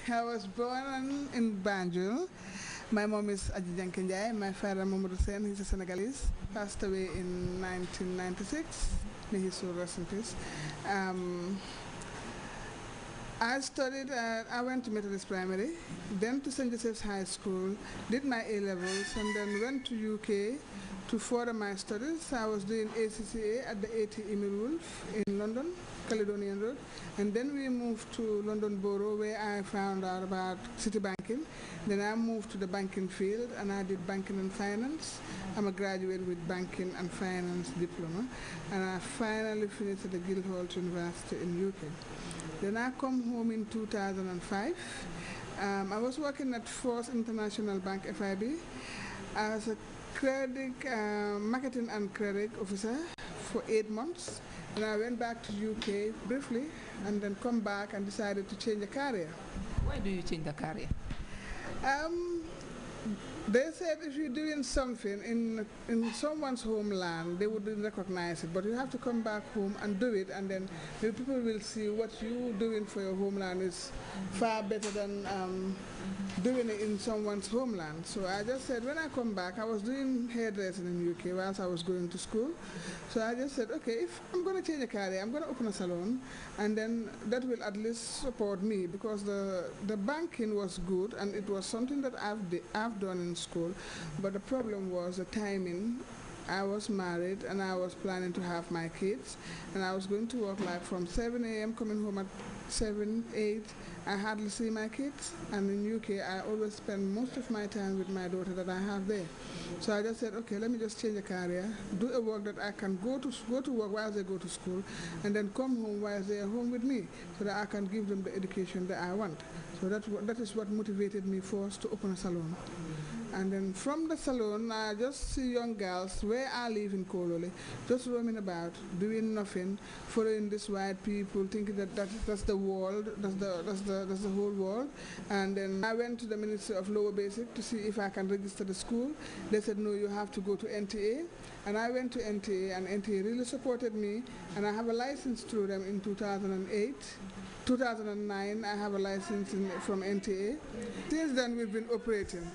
I was born in Banjul. My mom is Aji Jankinjai. My father, Mamadou Sen, he's a Senegalese. Passed away in 1996. May his soul rest in peace. Um, I went to Methodist Primary, then to St. Joseph's High School, did my A levels, and then went to UK to further my studies. I was doing ACCA at the AT Wolf in London, Caledonian Road, and then we moved to London Borough where I found out about city banking. Then I moved to the banking field and I did banking and finance. I'm a graduate with banking and finance diploma, and I finally finished at the Guildhall University in UK. Then I come home in 2005. I was working at Force International Bank FIB as a credit marketing and credit officer for 8 months. And I went back to UK briefly and then come back and decided to change the career. Why do you change the career? Um, they said if you're doing something in someone's homeland, they wouldn't recognize it. But you have to come back home and do it, and then the people will see what you're doing for your homeland is far better than doing it in someone's homeland. So I just said, when I come back, I was doing hairdressing in UK whilst I was going to school. So I just said, okay, if I'm going to change a career, I'm going to open a salon, and then that will at least support me, because the banking was good and it was something that I've done in school, but the problem was the timing. I was married and I was planning to have my kids, and I was going to work like from 7 a.m. coming home at 7, 8. I hardly see my kids, and in UK I always spend most of my time with my daughter that I have there. So I just said, okay, let me just change a career, do a work that I can go to work while they go to school, and then come home while they are home with me, so that I can give them the education that I want. So that is what motivated me first to open a salon. And then from the salon, I just see young girls where I live in Kololi, just roaming about, doing nothing, following these white people, thinking that's the world, that's the whole world. And then I went to the Ministry of Lower Basic to see if I can register the school. They said, no, you have to go to NTA. And I went to NTA, and NTA really supported me, and I have a license through them in 2008. 2009, I have a license from NTA. Since then, we've been operating.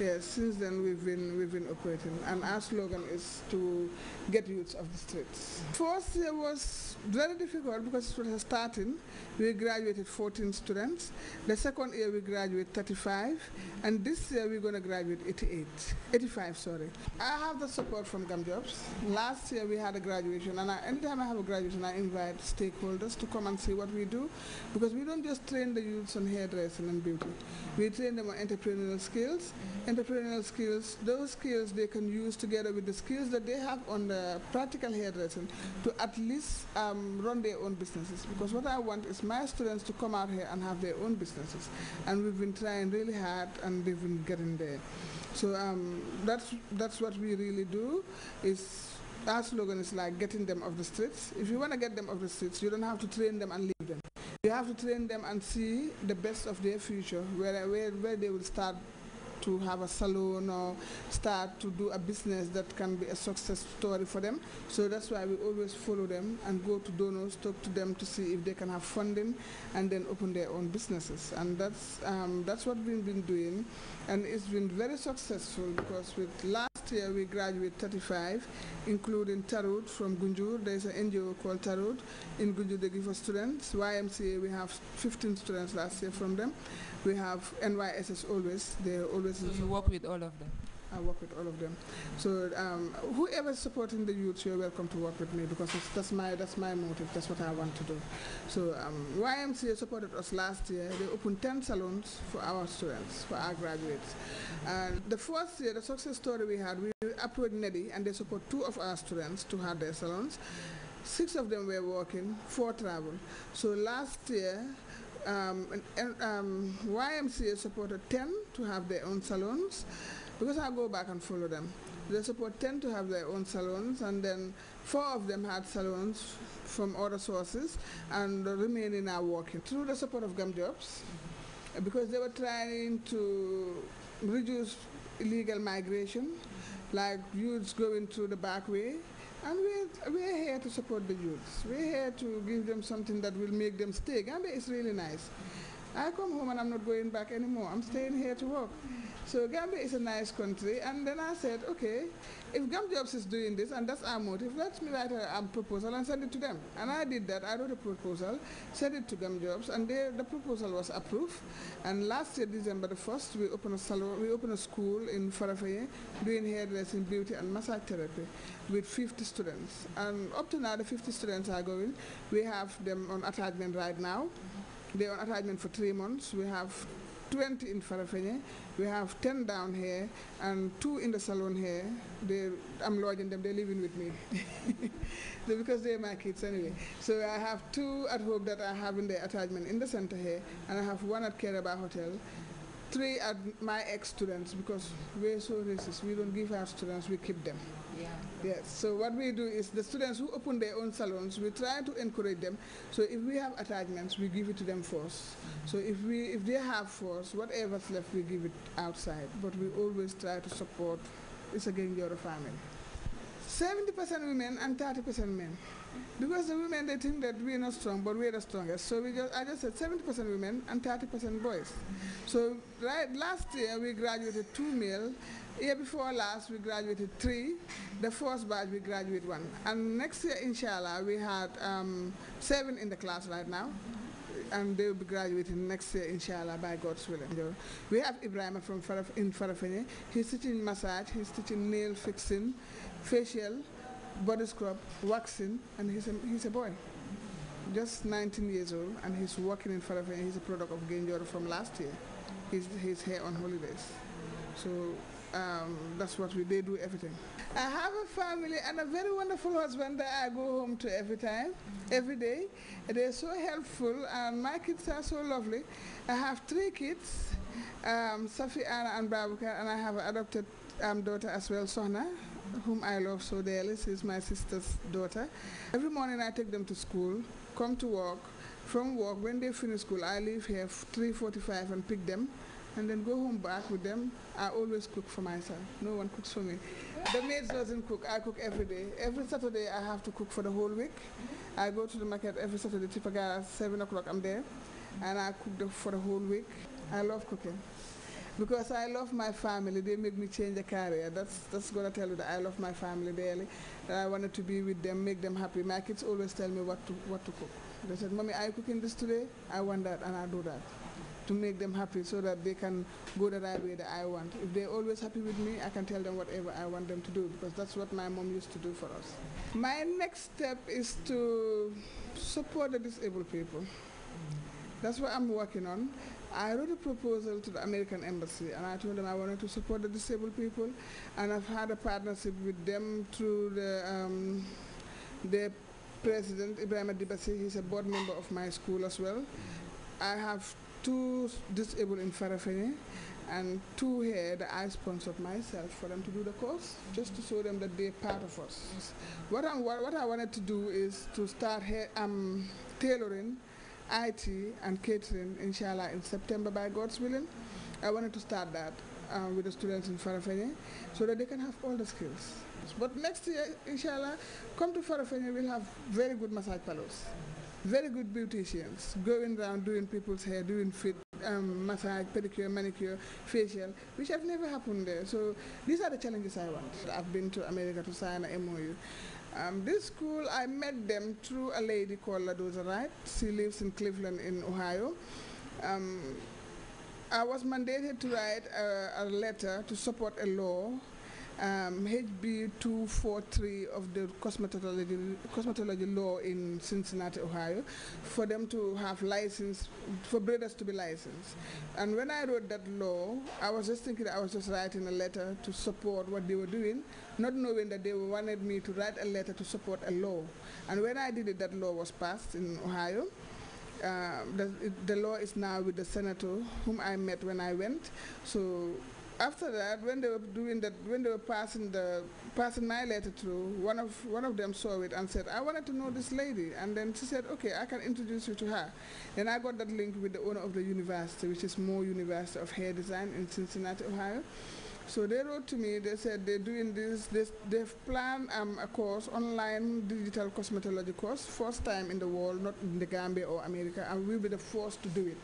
Yes, since then we've been operating, and our slogan is to get youths off the streets. First year was very difficult because it was starting. We graduated 14 students. The second year we graduated 35, and this year we're going to graduate 85, sorry. I have the support from Jobs. Last year we had a graduation, and anytime I have a graduation, I invite stakeholders to come and see what we do, because we don't just train the youths on hairdressing and beauty. We train them on entrepreneurial skills. Entrepreneurial skills, those skills they can use together with the skills that they have on the practical hairdressing to at least run their own businesses. Because what I want is my students to come out here and have their own businesses. And we've been trying really hard, and they've been getting there. So that's what we really do. Our slogan is like getting them off the streets. If you want to get them off the streets, you don't have to train them and leave them. You have to train them and see the best of their future, where they will start to have a salon or start to do a business that can be a success story for them. So that's why we always follow them and go to donors, talk to them to see if they can have funding, and then open their own businesses. And that's what we've been doing, and it's been very successful, because with last year we graduated 35, including Tarut from Gunjur. There's an NGO called Tarut in Gunjur. They give us students. YMCA, we have 15 students last year from them. We have NYSS always. They're always. So you work with all of them? I work with all of them. So whoever is supporting the youth, you're welcome to work with me, because that's my motive. That's what I want to do. So YMCA supported us last year. They opened 10 salons for our students, for our graduates. And the first year, the success story we had, we approached NEDI, and they support 2 of our students to have their salons. 6 of them were working, 4 travel. So last year, YMCA supported 10 to have their own salons, because I go back and follow them. They support 10 to have their own salons, and then 4 of them had salons from other sources, and the remaining are working. Through the support of Jobs, because they were trying to reduce illegal migration, like youths going through the back way. And we're here to support the youths. We're here to give them something that will make them stay. Gambia is really nice. I come home and I'm not going back anymore. I'm staying here to work. So Gambia is a nice country. And then I said, okay, if Gam Jobs is doing this and that's our motive, let me write a proposal and send it to them. And I did that. I wrote a proposal, sent it to Gam Jobs, and the proposal was approved. And last year, December the 1st, we opened a salon, we opened a school in Farafenni doing hairdressing, beauty, and massage therapy with 50 students. And up to now, the 50 students are going. We have them on attachment right now. They're on attachment for 3 months. We have 20 in Farafenni. We have 10 down here and 2 in the salon here. I'm lodging them, they're living with me. Because they're my kids anyway. So I have 2 at home that I have in the attachment in the center here, and I have 1 at Keraba Hotel. 3 at my ex-students, because we're so racist. We don't give our students, we keep them. Yeah. Yes, so what we do is the students who open their own salons, we try to encourage them. So if we have attachments, we give it to them first. So if they have first, whatever's left, we give it outside. But we always try to support, it's again your family. 70% women and 30% men. Because the women, they think that we're not strong, but we're the strongest. So I just said 70% women and 30% boys. So last year, we graduated 2 male. Year before last, we graduated 3. The first batch, we graduated 1. And next year, inshallah, we had 7 in the class right now. And they will be graduating next year, inshallah, by God's willing. We have Ibrahim in Farafenni. He's teaching massage, he's teaching nail fixing, facial, body scrub, waxing, and he's a boy. Just 19 years old, and he's working in Farafenni. He's a product of Genjoro from last year. He's here on holidays. So that's what they do everything. I have a family and a very wonderful husband that I go home to every day. They're so helpful, and my kids are so lovely. I have 3 kids, Safi, Anna, and Babukar, and I have an adopted daughter as well, Sohna, whom I love so dearly. She's my sister's daughter. Every morning I take them to school, come to work. From work, when they finish school, I leave here 3:45 and pick them, and then go home back with them. I always cook for myself. No one cooks for me. The maids doesn't cook. I cook every day. Every Saturday I have to cook for the whole week. I go to the market every Saturday, Tipagara, 7 o'clock I'm there, and I cook for the whole week. I love cooking. Because I love my family, they make me change a career. That's going to tell you that I love my family dearly. That I wanted to be with them, make them happy. My kids always tell me what to cook. They said, Mommy, are you cooking this today? I want that, and I do that. To make them happy so that they can go the right way that I want. If they're always happy with me, I can tell them whatever I want them to do, because that's what my mom used to do for us. My next step is to support the disabled people. That's what I'm working on. I wrote a proposal to the American Embassy, and I told them I wanted to support the disabled people, and I've had a partnership with them through the president, Ibrahim Adibasi. He's a board member of my school as well. I have 2 disabled in Farafenni, and 2 here that I sponsored myself for them to do the course, just to show them that they're part of us. What I wanted to do is to start here, tailoring, IT and catering, inshallah, in September by God's willing. I wanted to start that with the students in Farafenni so that they can have all the skills. But next year, inshallah, come to Farafenni, we'll have very good massage parlors, very good beauticians, going around doing people's hair, doing fit, massage, pedicure, manicure, facial, which have never happened there. So these are the challenges I want. I've been to America to sign an MOU. This school, I met them through a lady called Ladoza Wright. She lives in Cleveland in Ohio. I was mandated to write a letter to support a law, HB 243 of the cosmetology law in Cincinnati, Ohio, for them to have license, for breeders to be licensed. And when I wrote that law, I was just thinking I was just writing a letter to support what they were doing, not knowing that they wanted me to write a letter to support a law. And when I did it, that law was passed in Ohio. The law is now with the senator whom I met when I went. So after that, when they were doing that, when they were passing my letter through, one of them saw it and said, I wanted to know this lady. And then she said, okay, I can introduce you to her. Then I got that link with the owner of the university, which is Moore University of Hair Design in Cincinnati, Ohio. So they wrote to me, they said they're doing this, they've planned a course, online digital cosmetology course, first time in the world, not in the Gambia or America, and we'll be the first to do it.